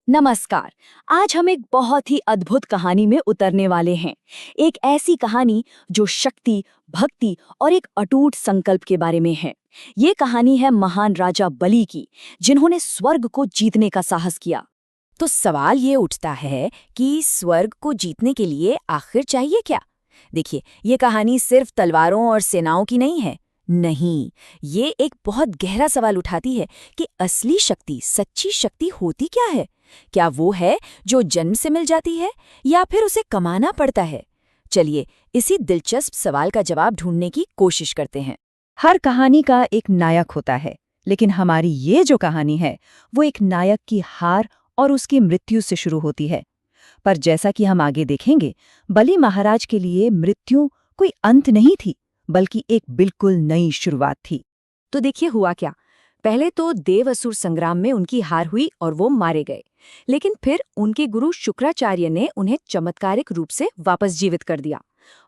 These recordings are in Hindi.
नमस्कार। आज हम एक बहुत ही अद्भुत कहानी में उतरने वाले हैं। एक ऐसी कहानी जो शक्ति, भक्ति और एक अटूट संकल्प के बारे में है। ये कहानी है महान राजा बलि की, जिन्होंने स्वर्ग को जीतने का साहस किया। तो सवाल ये उठता है कि स्वर्ग को जीतने के लिए आखिर चाहिए क्या? देखिए, ये कहानी सिर्फ तलवारों और सेनाओं की नहीं है। नहीं, ये एक बहुत गहरा सवाल उठाती है कि असली शक्ति, सच्ची शक्ति होती क्या है? क्या वो है जो जन्म से मिल जाती है या फिर उसे कमाना पड़ता है? चलिए, इसी दिलचस्प सवाल का जवाब ढूंढने की कोशिश करते हैं। हर कहानी का एक नायक होता है, लेकिन हमारी ये जो कहानी है वो एक नायक की हार और उसकी मृत्यु से शुरू होती है। पर जैसा कि हम आगे देखेंगे, बलि महाराज के लिए मृत्यु कोई अंत नहीं थी, बल्कि एक बिल्कुल नई शुरुआत थी। तो देखिए हुआ क्या। पहले तो देव असुर संग्राम में उनकी हार हुई और वो मारे गए। लेकिन फिर उनके गुरु शुक्राचार्य ने उन्हें चमत्कारिक रूप से वापस जीवित कर दिया।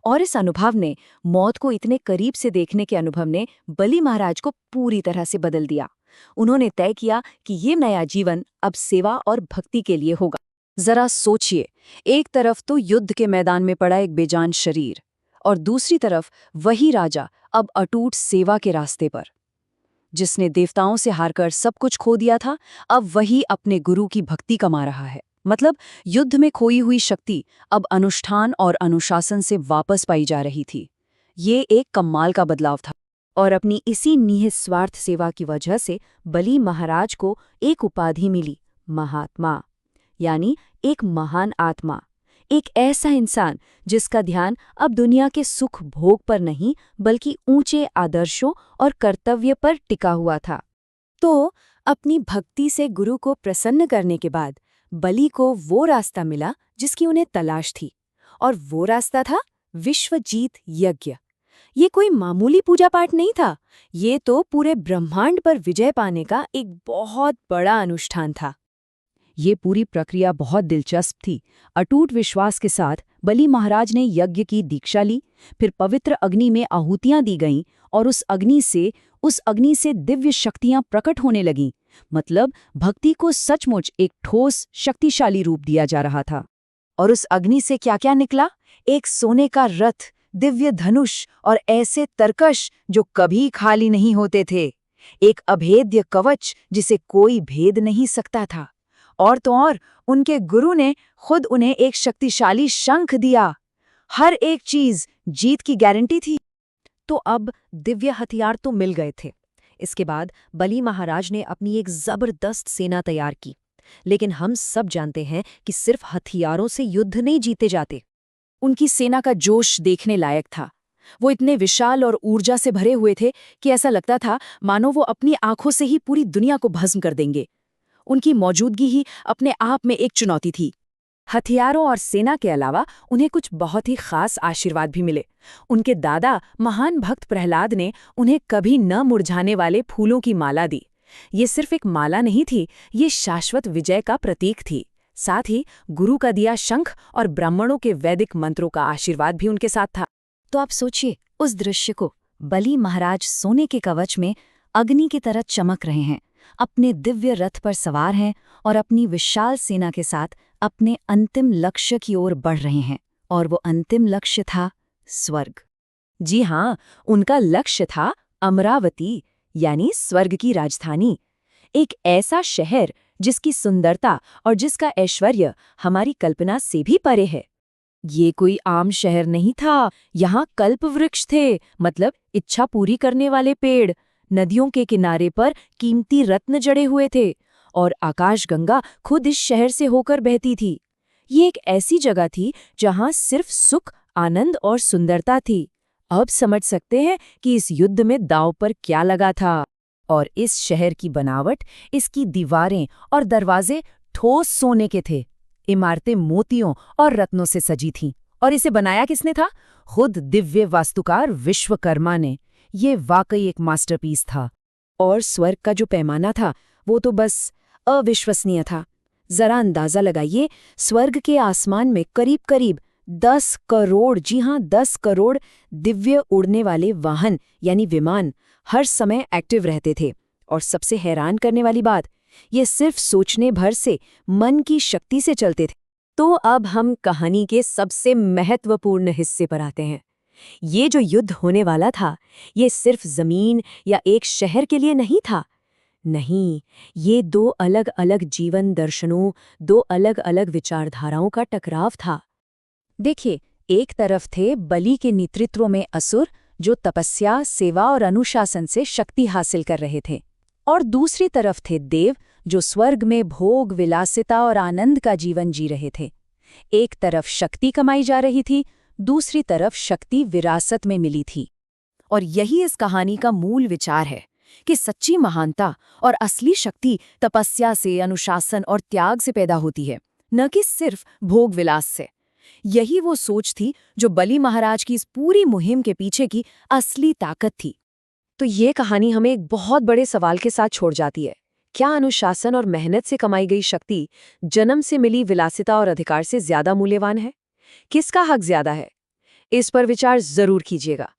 और इस अनुभव ने, मौत को इतने करीब से देखने के अनुभव ने बलि महाराज को पूरी तरह से बदल दिया। उन्होंने तय किया कि ये नया जीवन अब सेवा और भक्ति के लिए होगा। जरा सोचिए, एक तरफ तो युद्ध के मैदान में पड़ा एक बेजान शरीर, और दूसरी तरफ वही राजा अब अटूट सेवा के रास्ते पर। जिसने देवताओं से हारकर सब कुछ खो दिया था, अब वही अपने गुरु की भक्ति कमा रहा है। मतलब युद्ध में खोई हुई शक्ति अब अनुष्ठान और अनुशासन से वापस पाई जा रही थी। ये एक कमाल का बदलाव था। और अपनी इसी निस्वार्थ सेवा की वजह से बलि महाराज को एक उपाधि मिली, महात्मा, यानी एक महान आत्मा। एक ऐसा इंसान जिसका ध्यान अब दुनिया के सुख भोग पर नहीं, बल्कि ऊंचे आदर्शों और कर्तव्य पर टिका हुआ था। तो अपनी भक्ति से गुरु को प्रसन्न करने के बाद बलि को वो रास्ता मिला जिसकी उन्हें तलाश थी, और वो रास्ता था विश्वजीत यज्ञ। ये कोई मामूली पूजा पाठ नहीं था, ये तो पूरे ब्रह्मांड पर विजय पाने का एक बहुत बड़ा अनुष्ठान था। ये पूरी प्रक्रिया बहुत दिलचस्प थी। अटूट विश्वास के साथ बलि महाराज ने यज्ञ की दीक्षा ली, फिर पवित्र अग्नि में आहुतियां दी गईं और उस अग्नि से दिव्य शक्तियां प्रकट होने लगीं। मतलब भक्ति को सचमुच एक ठोस, शक्तिशाली रूप दिया जा रहा था। और उस अग्नि से क्या-क्या निकला? एक सोने का रथ, दिव्य धनुष और ऐसे तरकश जो कभी खाली नहीं होते थे। एक अभेद्य कवच जिसे कोई भेद नहीं सकता था। और तो और उनके गुरु ने खुद उन्हें एक शक्तिशाली शंख दिया। हर एक चीज जीत की गारंटी थी। तो अब दिव्य हथियार तो मिल गए थे। इसके बाद बलि महाराज ने अपनी एक जबरदस्त सेना तैयार की। लेकिन हम सब जानते हैं कि सिर्फ हथियारों से युद्ध नहीं जीते जाते। उनकी सेना का जोश देखने लायक था। वो इतने विशाल और ऊर्जा से भरे हुए थे कि ऐसा लगता था मानो वो अपनी आंखों से ही पूरी दुनिया को भस्म कर देंगे। उनकी मौजूदगी ही अपने आप में एक चुनौती थी। हथियारों और सेना के अलावा उन्हें कुछ बहुत ही खास आशीर्वाद भी मिले। उनके दादा महान भक्त प्रहलाद ने उन्हें कभी न मुरझाने वाले फूलों की माला दी। ये सिर्फ एक माला नहीं थी, ये शाश्वत विजय का प्रतीक थी। साथ ही गुरु का दिया शंख और ब्राह्मणों के वैदिक मंत्रों का आशीर्वाद भी उनके साथ था। तो आप सोचिए उस दृश्य को। बलि महाराज सोने के कवच में अग्नि की तरह चमक रहे हैं, अपने दिव्य रथ पर सवार हैं और अपनी विशाल सेना के साथ अपने अंतिम लक्ष्य की ओर बढ़ रहे हैं। और वो अंतिम लक्ष्य था स्वर्ग। जी हाँ, उनका लक्ष्य था अमरावती, यानी स्वर्ग की राजधानी। एक ऐसा शहर जिसकी सुंदरता और जिसका ऐश्वर्य हमारी कल्पना से भी परे है। ये कोई आम शहर नहीं था। यहाँ कल्पवृक्ष थे, मतलब इच्छा पूरी करने वाले पेड़। नदियों के किनारे पर कीमती रत्न जड़े हुए थे और आकाशगंगा खुद इस शहर से होकर बहती थी। ये एक ऐसी जगह थी जहां सिर्फ सुख, आनंद और सुंदरता थी। अब समझ सकते हैं कि इस युद्ध में दांव पर क्या लगा था। और इस शहर की बनावट, इसकी दीवारें और दरवाजे ठोस सोने के थे। इमारतें मोतियों और रत्नों से सजी थीं। और इसे बनाया किसने था? खुद दिव्य वास्तुकार विश्वकर्मा ने। ये वाकई एक मास्टरपीस था। और स्वर्ग का जो पैमाना था वो तो बस अविश्वसनीय था। जरा अंदाजा लगाइए, स्वर्ग के आसमान में करीब करीब 10 करोड़, जी हाँ 10 करोड़ दिव्य उड़ने वाले वाहन यानी विमान हर समय एक्टिव रहते थे। और सबसे हैरान करने वाली बात, ये सिर्फ सोचने भर से, मन की शक्ति से चलते थे। तो अब हम कहानी के सबसे महत्वपूर्ण हिस्से पर आते हैं। ये जो युद्ध होने वाला था, ये सिर्फ जमीन या एक शहर के लिए नहीं था। नहीं, ये दो अलग अलग जीवन दर्शनों, दो अलग अलग विचारधाराओं का टकराव था। देखिए, एक तरफ थे बलि के नेतृत्व में असुर, जो तपस्या, सेवा और अनुशासन से शक्ति हासिल कर रहे थे, और दूसरी तरफ थे देव, जो स्वर्ग में भोग, विलासिता और आनंद का जीवन जी रहे थे। एक तरफ शक्ति कमाई जा रही थी, दूसरी तरफ शक्ति विरासत में मिली थी। और यही इस कहानी का मूल विचार है कि सच्ची महानता और असली शक्ति तपस्या से, अनुशासन और त्याग से पैदा होती है, न कि सिर्फ भोग विलास से। यही वो सोच थी जो बलि महाराज की इस पूरी मुहिम के पीछे की असली ताकत थी। तो ये कहानी हमें एक बहुत बड़े सवाल के साथ छोड़ जाती है। क्या अनुशासन और मेहनत से कमाई गई शक्ति जन्म से मिली विलासिता और अधिकार से ज्यादा मूल्यवान है? किसका हक ज्यादा है? इस पर विचार जरूर कीजिएगा।